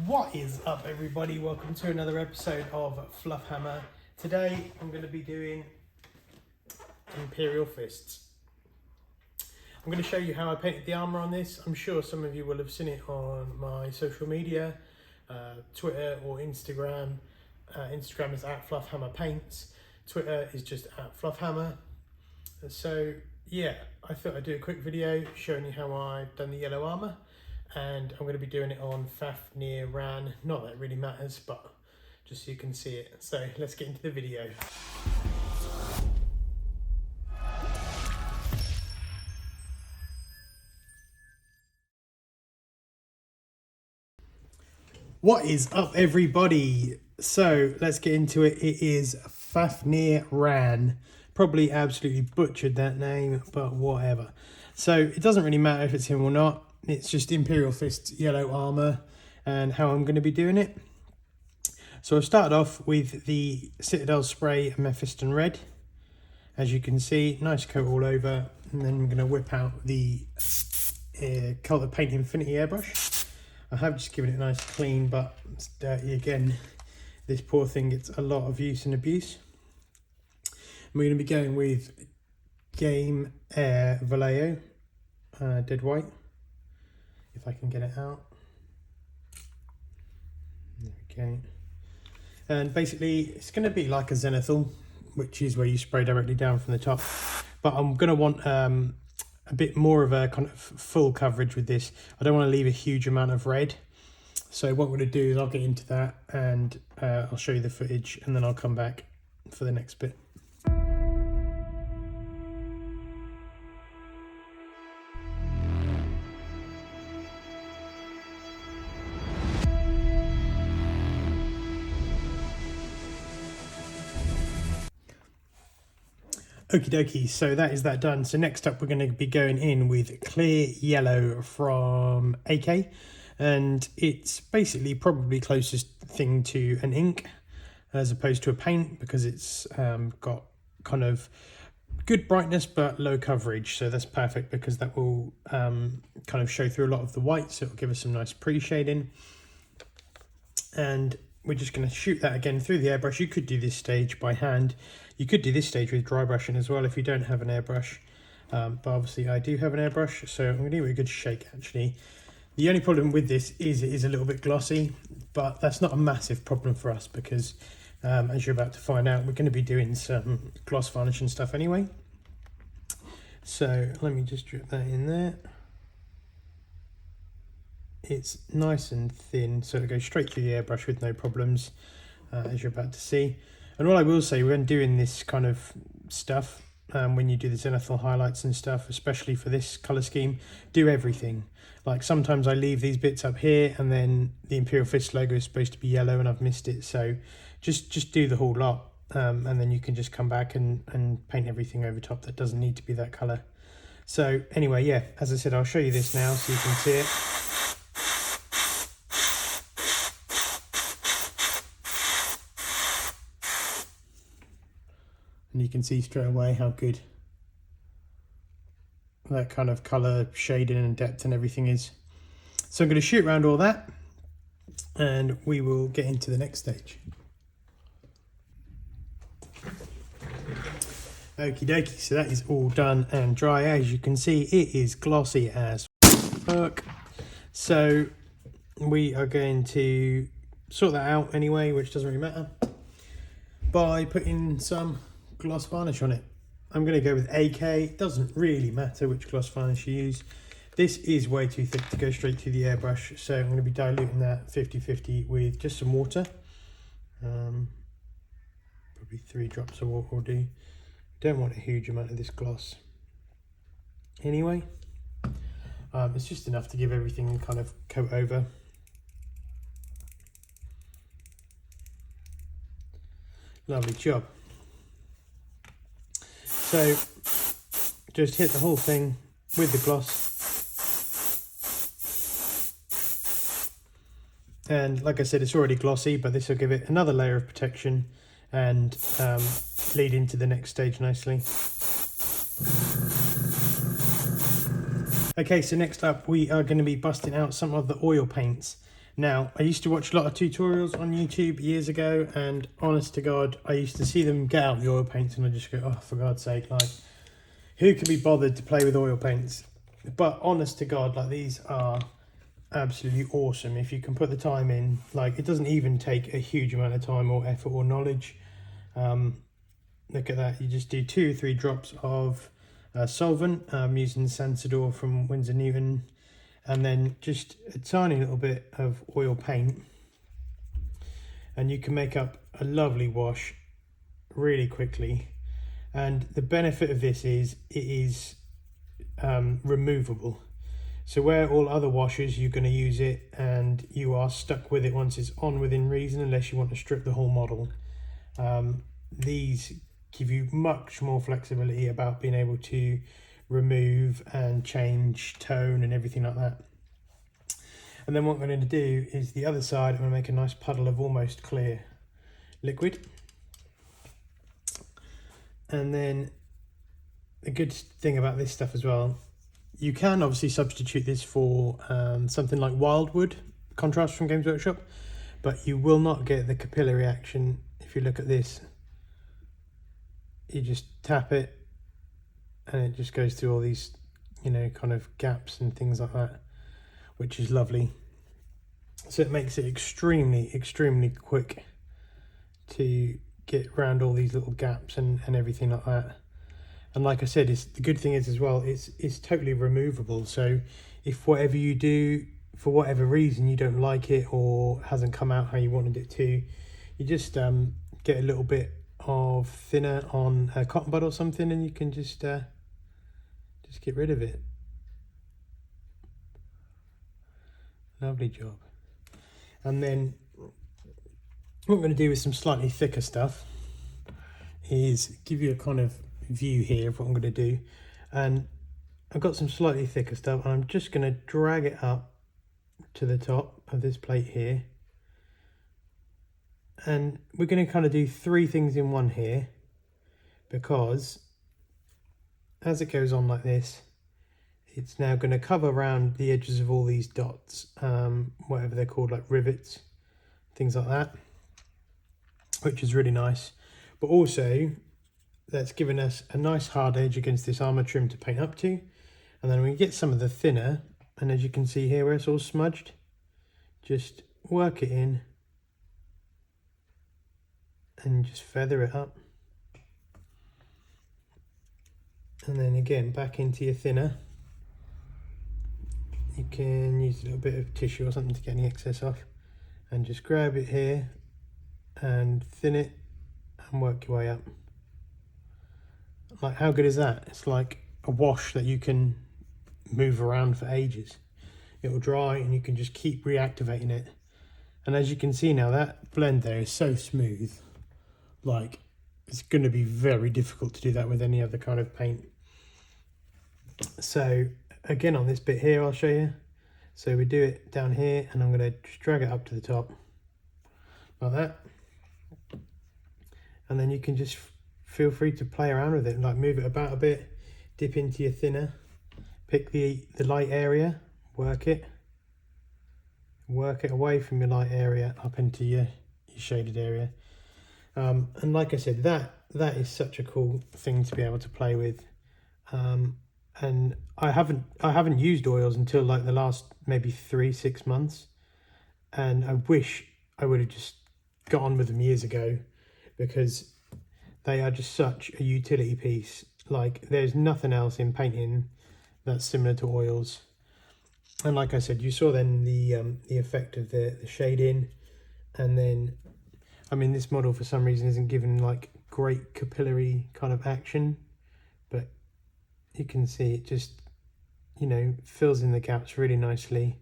What is up, everybody? Welcome to another episode of Fluff Hammer. Today I'm going to be doing Imperial fists. I'm going to show you how I painted the armour on this. I'm sure some of you will have seen it on my social media, Twitter or Instagram. Instagram is @FluffHammerPaints. Twitter is just @FluffHammer. So yeah, I thought I'd do a quick video showing you how I've done the yellow armour. And I'm going to be doing it on Fafnir Ran. Not that it really matters, but just so you can see it. So let's get into the video. What is up, everybody? So let's get into it. It is Fafnir Ran. Probably absolutely butchered that name, but whatever. So it doesn't really matter if it's him or not. It's just Imperial Fist yellow armour and how I'm going to be doing it. So I've started off with the Citadel spray Mephiston red. As you can see, nice coat all over. And then I'm going to whip out the Cult of Paint Infinity airbrush. I have just given it a nice clean, but it's dirty again. This poor thing gets a lot of use and abuse. And we're going to be going with Game Air Vallejo Dead White. If I can get it out. Okay. And basically it's going to be like a zenithal, which is where you spray directly down from the top. But I'm going to want a bit more of a kind of full coverage with this. I don't want to leave a huge amount of red. So what I'm going to do is I'll get into that and I'll show you the footage and then I'll come back for the next bit. Okie dokie, so that is that done. So next up we're going to be going in with clear yellow from AK, and it's basically probably closest thing to an ink as opposed to a paint because it's got kind of good brightness but low coverage, so that's perfect because that will kind of show through a lot of the white, so it'll give us some nice pre-shading. And we're just going to shoot that again through the airbrush. You could do this stage by hand. You could do this stage with dry brushing as well if you don't have an airbrush. But obviously I do have an airbrush, so I'm going to give it a good shake actually. The only problem with this is it is a little bit glossy, but that's not a massive problem for us because as you're about to find out, we're going to be doing some gloss varnish and stuff anyway. So let me just drip that in there. It's nice and thin, so it goes straight through the airbrush with no problems, as you're about to see. And what I will say, when doing this kind of stuff, when you do the zenithal highlights and stuff, especially for this colour scheme, do everything. Like sometimes I leave these bits up here and then the Imperial Fist logo is supposed to be yellow and I've missed it. So just do the whole lot, and then you can just come back and paint everything over top that doesn't need to be that colour. So anyway, yeah, as I said, I'll show you this now so you can see it. And you can see straight away how good that kind of colour shading and depth and everything is. So I'm going to shoot around all that and we will get into the next stage. Okie dokie, so that is all done and dry. As you can see, it is glossy as fuck. So we are going to sort that out anyway, which doesn't really matter, by putting some gloss varnish on it. I'm going to go with AK. It doesn't really matter which gloss varnish you use. This is way too thick to go straight through the airbrush, so I'm going to be diluting that 50-50 with just some water. Probably 3 drops of water will do. Don't want a huge amount of this gloss anyway. It's just enough to give everything kind of coat over. Lovely job. So just hit the whole thing with the gloss. And like I said, it's already glossy, but this will give it another layer of protection and lead into the next stage nicely. Okay, so next up we are going to be busting out some of the oil paints. Now, I used to watch a lot of tutorials on YouTube years ago, and honest to God, I used to see them get out the oil paints and I just go, oh, for God's sake, like, who can be bothered to play with oil paints? But honest to God, like, these are absolutely awesome if you can put the time in. Like, it doesn't even take a huge amount of time or effort or knowledge. Look at that, you just do 2 or 3 drops of solvent. I'm using Sansador from Winsor Newton, and then just a tiny little bit of oil paint, and you can make up a lovely wash really quickly. And the benefit of this is it is removable. So where all other washes you're going to use it and you are stuck with it once it's on within reason, unless you want to strip the whole model, these give you much more flexibility about being able to remove and change tone and everything like that. And then what I'm going to do is the other side, I'm going to make a nice puddle of almost clear liquid. And then the good thing about this stuff as well, you can obviously substitute this for something like Wildwood contrast from Games Workshop, but you will not get the capillary action. If you look at this, you just tap it and it just goes through all these, you know, kind of gaps and things like that, which is lovely. So it makes it extremely quick to get around all these little gaps and everything like that. And like I said, the good thing is as well, it's totally removable. So if whatever you do, for whatever reason, you don't like it or hasn't come out how you wanted it to, you just get a little bit of thinner on a cotton bud or something, and you can just get rid of it. Lovely job. And then what I'm going to do with some slightly thicker stuff is give you a kind of view here of what I'm going to do. And I've got some slightly thicker stuff, and I'm just going to drag it up to the top of this plate here. And we're going to kind of do 3 things in one here, because as it goes on like this, it's now going to cover around the edges of all these dots, whatever they're called, like rivets, things like that, which is really nice. But also, that's given us a nice hard edge against this armour trim to paint up to. And then we get some of the thinner, and as you can see here where it's all smudged, just work it in and just feather it up. And then again, back into your thinner. You can use a little bit of tissue or something to get any excess off, and just grab it here and thin it and work your way up. Like, how good is that? It's like a wash that you can move around for ages. It will dry and you can just keep reactivating it. And as you can see now, that blend there is so smooth. Like, it's going to be very difficult to do that with any other kind of paint. So again, on this bit here, I'll show you. So we do it down here, and I'm going to just drag it up to the top like that. And then you can just feel free to play around with it, like move it about a bit, dip into your thinner, pick the light area, work it away from your light area up into your shaded area. And like I said, that is such a cool thing to be able to play with. And I haven't used oils until like the last maybe 3-6 months, and I wish I would have just got on with them years ago, because they are just such a utility piece. Like, there's nothing else in painting that's similar to oils. And like I said, you saw then the effect of the shading. And then, I mean, this model for some reason isn't given like great capillary kind of action, but you can see it just, you know, fills in the gaps really nicely.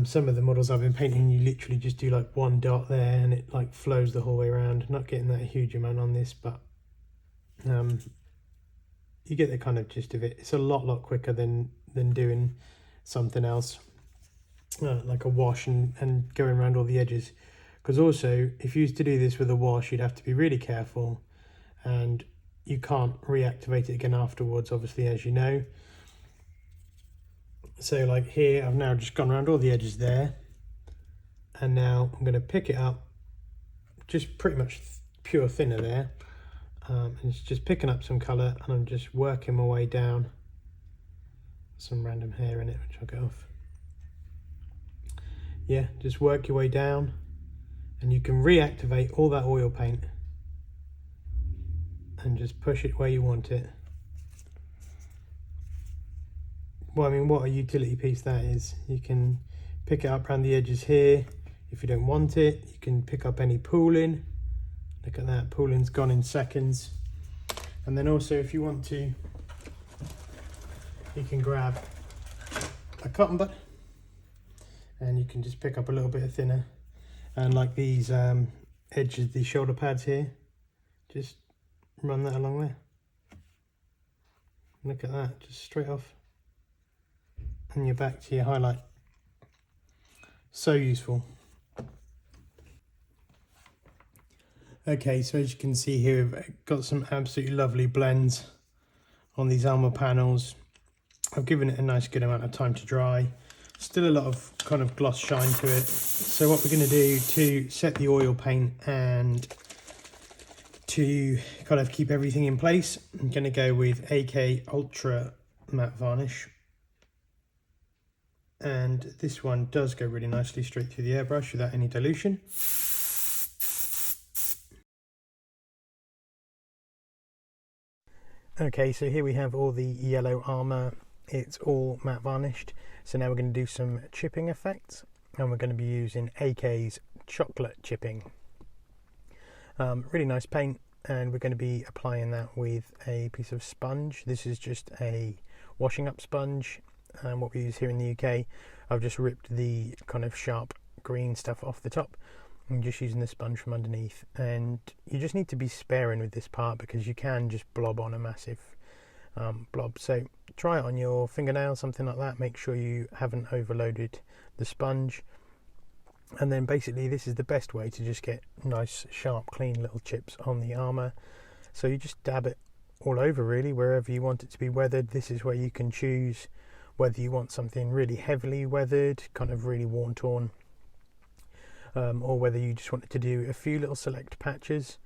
Some of the models I've been painting, you literally just do like one dot there and it like flows the whole way around. Not getting that huge amount on this, but you get the kind of gist of it. It's a lot quicker than doing something else, like a wash and going around all the edges. Because also, if you used to do this with a wash, you'd have to be really careful, and you can't reactivate it again afterwards, obviously, as you know. So like here, I've now just gone around all the edges there, And now I'm going to pick it up, just pretty much pure thinner there. And it's just picking up some colour, and I'm just working my way down. Some random hair in it, which I'll get off. Yeah, just work your way down, and you can reactivate all that oil paint and just push it where you want it. Well, I mean, what a utility piece that is. You can pick it up around the edges here. If you don't want it, you can pick up any pooling. Look at that, pooling's gone in seconds. And then also, if you want to, you can grab a cotton bud and you can just pick up a little bit of thinner. And like these edges, these shoulder pads here, just run that along there. Look at that, just straight off. And you're back to your highlight. So useful. Okay, so as you can see here, we've got some absolutely lovely blends on these armour panels. I've given it a nice good amount of time to dry. Still a lot of kind of gloss shine to it. So what we're going to do to set the oil paint and to kind of keep everything in place, I'm going to go with AK Ultra Matte Varnish. And this one does go really nicely straight through the airbrush without any dilution. Okay, so here we have all the yellow armour. It's all matte varnished. So now we're going to do some chipping effects, and we're going to be using AK's chocolate chipping. Really nice paint, and we're going to be applying that with a piece of sponge. This is just a washing up sponge, and what we use here in the UK. I've just ripped the kind of sharp green stuff off the top. I'm just using the sponge from underneath, and you just need to be sparing with this part because you can just blob on a massive blob. So try it on your fingernail, something like that. Make sure you haven't overloaded the sponge, and then basically this is the best way to just get nice sharp clean little chips on the armour. So you just dab it all over, really, wherever you want it to be weathered. This is where you can choose whether you want something really heavily weathered, kind of really worn torn, or whether you just wanted to do a few little select patches.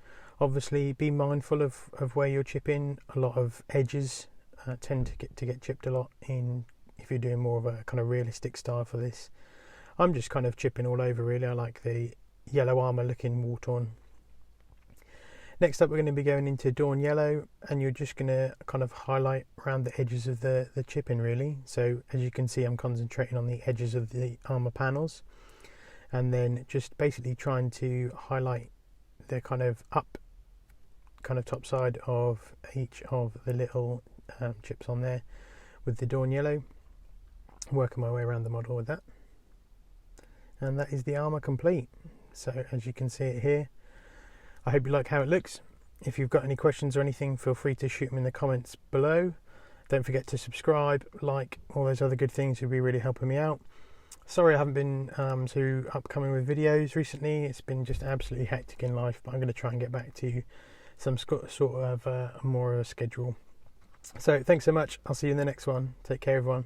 Obviously be mindful of where you're chipping. A lot of edges tend to get chipped a lot in if you're doing more of a kind of realistic style for this. I'm just kind of chipping all over, really. I like the yellow armour looking war torn. Next up we're going to be going into Dawn Yellow, and you're just going to kind of highlight around the edges of the chipping, really. So as you can see, I'm concentrating on the edges of the armour panels, and then just basically trying to highlight the kind of top side of each of the little chips on there with the Dawn Yellow. Working my way around the model with that, and that is the armour complete. So as you can see it here, I hope you like how it looks. If you've got any questions or anything, feel free to shoot them in the comments below. Don't forget to subscribe, like, all those other good things would be really helping me out. Sorry I haven't been too upcoming with videos recently. It's been just absolutely hectic in life, but I'm going to try and get back to some sort of more of a schedule. So thanks so much. I'll see you in the next one. Take care, everyone.